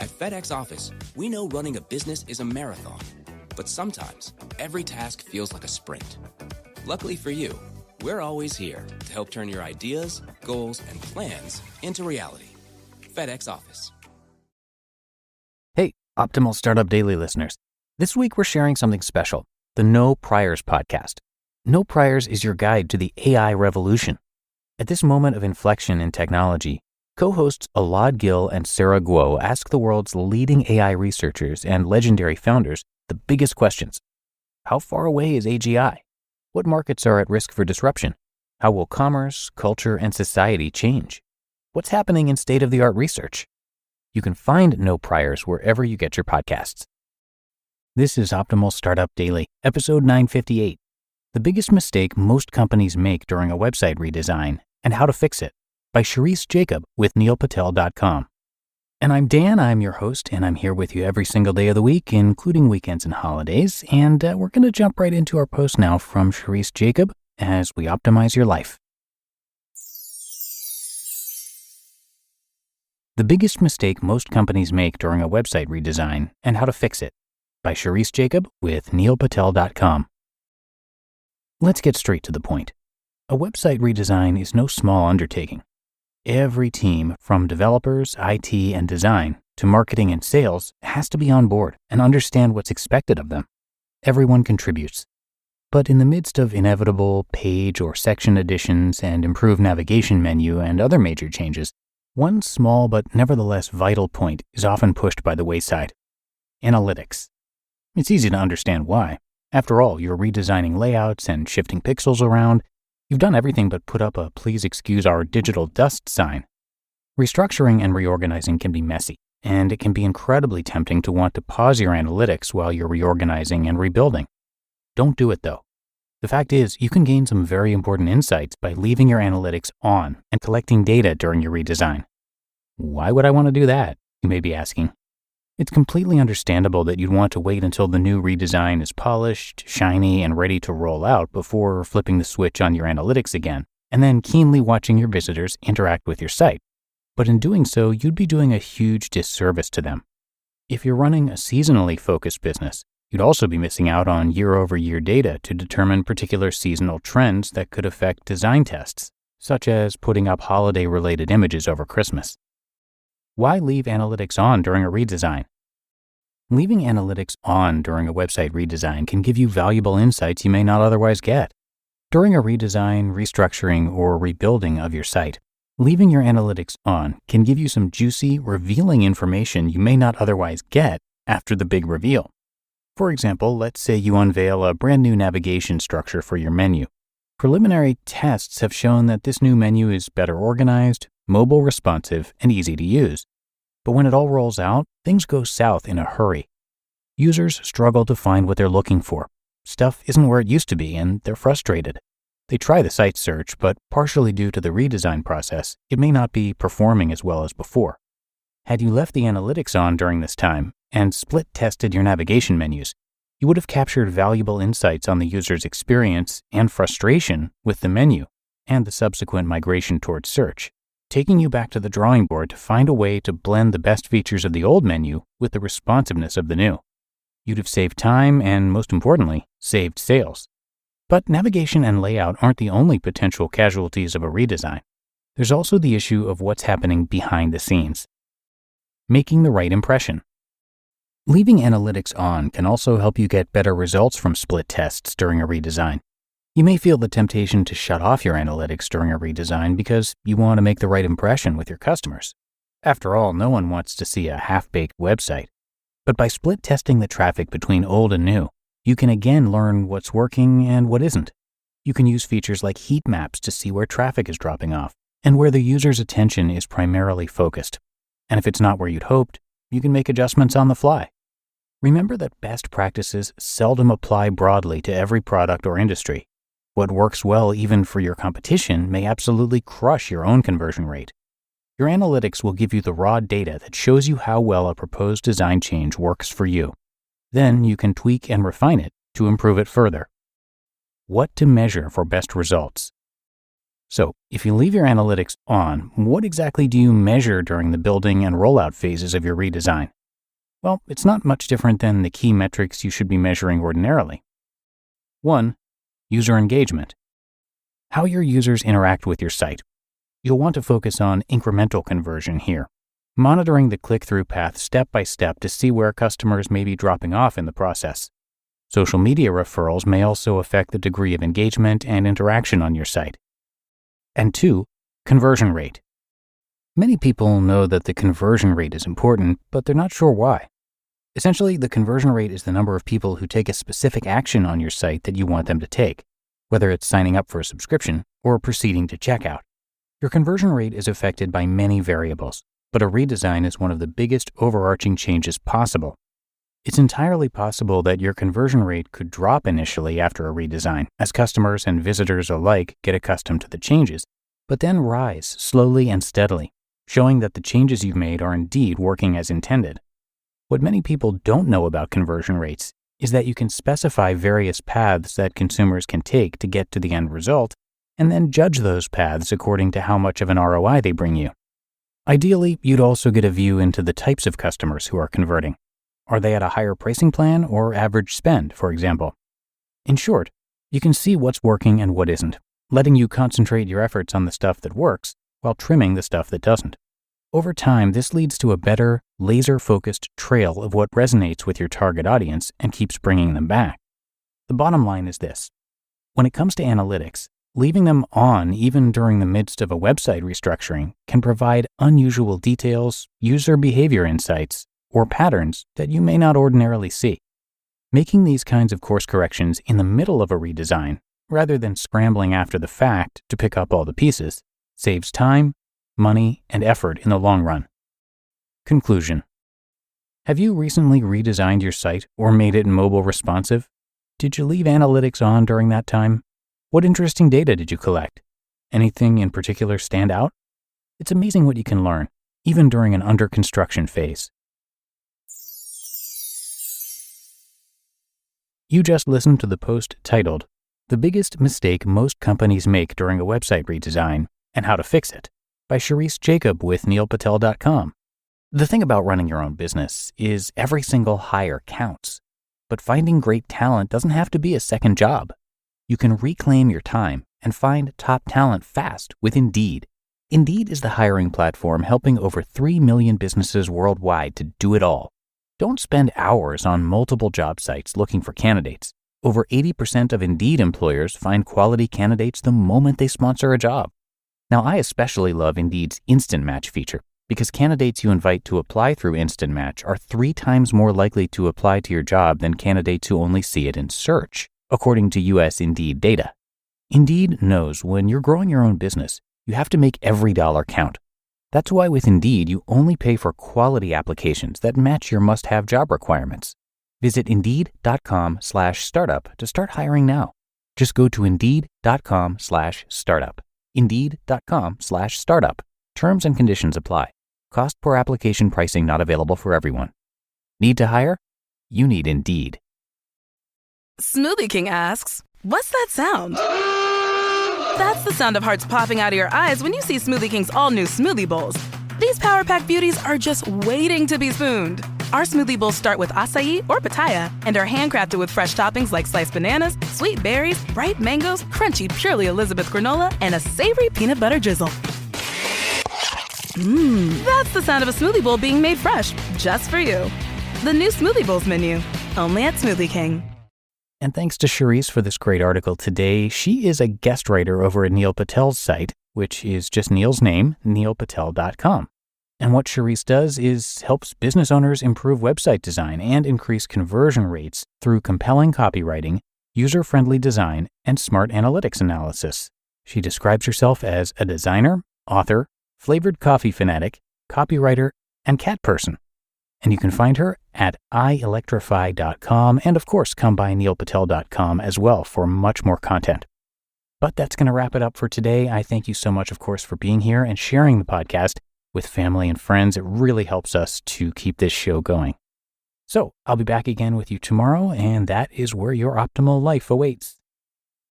At FedEx Office, we know running a business is a marathon, but sometimes every task feels like a sprint. Luckily for you, we're always here to help turn your ideas, goals, and plans into reality. FedEx Office. Hey, Optimal Startup Daily listeners. This week we're sharing something special, the No Priors podcast. No Priors is your guide to the AI revolution. At this moment of inflection in technology, co-hosts Alad Gill and Sarah Guo ask the world's leading AI researchers and legendary founders the biggest questions. How far away is AGI? What markets are at risk for disruption? How will commerce, culture, and society change? What's happening in state-of-the-art research? You can find No Priors wherever you get your podcasts. This is Optimal Startup Daily, episode 958, The Biggest Mistake Most Companies Make During a Website Redesign and How to Fix It, by Sharice Jacob with neilpatel.com. And I'm Dan, I'm your host, and I'm here with you every single day of the week, including weekends and holidays, and we're going to jump right into our post now from Sharice Jacob as we optimize your life. The Biggest Mistake Most Companies Make During a Website Redesign and How to Fix It, by Sharice Jacob with neilpatel.com. Let's get straight to the point. A website redesign is no small undertaking. Every team, from developers, IT, and design, to marketing and sales, has to be on board and understand what's expected of them. Everyone contributes. But in the midst of inevitable page or section additions and improved navigation menu and other major changes, one small but nevertheless vital point is often pushed by the wayside: analytics. It's easy to understand why. After all, you're redesigning layouts and shifting pixels around. You've done everything but put up a "please excuse our digital dust" sign. Restructuring and reorganizing can be messy, and it can be incredibly tempting to want to pause your analytics while you're reorganizing and rebuilding. Don't do it though. The fact is, you can gain some very important insights by leaving your analytics on and collecting data during your redesign. Why would I want to do that? You may be asking. It's completely understandable that you'd want to wait until the new redesign is polished, shiny, and ready to roll out before flipping the switch on your analytics again, and then keenly watching your visitors interact with your site. But in doing so, you'd be doing a huge disservice to them. If you're running a seasonally focused business, you'd also be missing out on year-over-year data to determine particular seasonal trends that could affect design tests, such as putting up holiday-related images over Christmas. Why leave analytics on during a redesign? Leaving analytics on during a website redesign can give you valuable insights you may not otherwise get. During a redesign, restructuring, or rebuilding of your site, leaving your analytics on can give you some juicy, revealing information you may not otherwise get after the big reveal. For example, let's say you unveil a brand new navigation structure for your menu. Preliminary tests have shown that this new menu is better organized, mobile responsive, and easy to use. But when it all rolls out, things go south in a hurry. Users struggle to find what they're looking for. Stuff isn't where it used to be, and they're frustrated. They try the site search, but partially due to the redesign process, it may not be performing as well as before. Had you left the analytics on during this time and split tested your navigation menus, you would have captured valuable insights on the user's experience and frustration with the menu and the subsequent migration towards search, taking you back to the drawing board to find a way to blend the best features of the old menu with the responsiveness of the new. You'd have saved time and, most importantly, saved sales. But navigation and layout aren't the only potential casualties of a redesign. There's also the issue of what's happening behind the scenes. Making the right impression. Leaving analytics on can also help you get better results from split tests during a redesign. You may feel the temptation to shut off your analytics during a redesign because you want to make the right impression with your customers. After all, no one wants to see a half-baked website. But by split testing the traffic between old and new, you can again learn what's working and what isn't. You can use features like heat maps to see where traffic is dropping off and where the user's attention is primarily focused. And if it's not where you'd hoped, you can make adjustments on the fly. Remember that best practices seldom apply broadly to every product or industry. What works well even for your competition may absolutely crush your own conversion rate. Your analytics will give you the raw data that shows you how well a proposed design change works for you. Then you can tweak and refine it to improve it further. What to measure for best results? So, if you leave your analytics on, what exactly do you measure during the building and rollout phases of your redesign? Well, it's not much different than the key metrics you should be measuring ordinarily. 1. User engagement. How your users interact with your site. You'll want to focus on incremental conversion here, monitoring the click-through path step by step to see where customers may be dropping off in the process. Social media referrals may also affect the degree of engagement and interaction on your site. And 2, conversion rate. Many people know that the conversion rate is important, but they're not sure why. Essentially, the conversion rate is the number of people who take a specific action on your site that you want them to take, whether it's signing up for a subscription or proceeding to checkout. Your conversion rate is affected by many variables, but a redesign is one of the biggest overarching changes possible. It's entirely possible that your conversion rate could drop initially after a redesign, as customers and visitors alike get accustomed to the changes, but then rise slowly and steadily, showing that the changes you've made are indeed working as intended. What many people don't know about conversion rates is that you can specify various paths that consumers can take to get to the end result, and then judge those paths according to how much of an ROI they bring you. Ideally, you'd also get a view into the types of customers who are converting. Are they at a higher pricing plan or average spend, for example? In short, you can see what's working and what isn't, letting you concentrate your efforts on the stuff that works while trimming the stuff that doesn't. Over time, this leads to a better, laser-focused trail of what resonates with your target audience and keeps bringing them back. The bottom line is this. When it comes to analytics, leaving them on even during the midst of a website restructuring can provide unusual details, user behavior insights, or patterns that you may not ordinarily see. Making these kinds of course corrections in the middle of a redesign, rather than scrambling after the fact to pick up all the pieces, saves time, money, and effort in the long run. Conclusion. Have you recently redesigned your site or made it mobile responsive? Did you leave analytics on during that time? What interesting data did you collect? Anything in particular stand out? It's amazing what you can learn, even during an under construction phase. You just listened to the post titled, "The Biggest Mistake Most Companies Make During a Website Redesign and How to Fix It," by Sharice Jacob with neilpatel.com. The thing about running your own business is every single hire counts, but finding great talent doesn't have to be a second job. You can reclaim your time and find top talent fast with Indeed. Indeed is the hiring platform helping over 3 million businesses worldwide to do it all. Don't spend hours on multiple job sites looking for candidates. Over 80% of Indeed employers find quality candidates the moment they sponsor a job. Now, I especially love Indeed's Instant Match feature because candidates you invite to apply through Instant Match are 3 times more likely to apply to your job than candidates who only see it in search, according to US Indeed data. Indeed knows when you're growing your own business, you have to make every dollar count. That's why with Indeed, you only pay for quality applications that match your must-have job requirements. Visit Indeed.com/startup to start hiring now. Just go to Indeed.com/startup. Indeed.com/startup. Terms and conditions apply. Cost per application pricing not available for everyone. Need to hire? You need Indeed. Smoothie King asks, what's that sound? That's the sound of hearts popping out of your eyes when you see Smoothie King's all-new smoothie bowls. These Power Pack beauties are just waiting to be spooned. Our smoothie bowls start with acai or pitaya and are handcrafted with fresh toppings like sliced bananas, sweet berries, ripe mangoes, crunchy Purely Elizabeth granola, and a savory peanut butter drizzle. That's the sound of a smoothie bowl being made fresh, just for you. The new Smoothie Bowls menu, only at Smoothie King. And thanks to Sharice for this great article today. She is a guest writer over at Neil Patel's site, which is just Neil's name, neilpatel.com. And what Sharice does is helps business owners improve website design and increase conversion rates through compelling copywriting, user-friendly design, and smart analytics analysis. She describes herself as a designer, author, flavored coffee fanatic, copywriter, and cat person. And you can find her at ielectrify.com and, of course, come by neilpatel.com as well for much more content. But that's going to wrap it up for today. I thank you so much, of course, for being here and sharing the podcast with family and friends. It really helps us to keep this show going. So I'll be back again with you tomorrow, and that is where your optimal life awaits.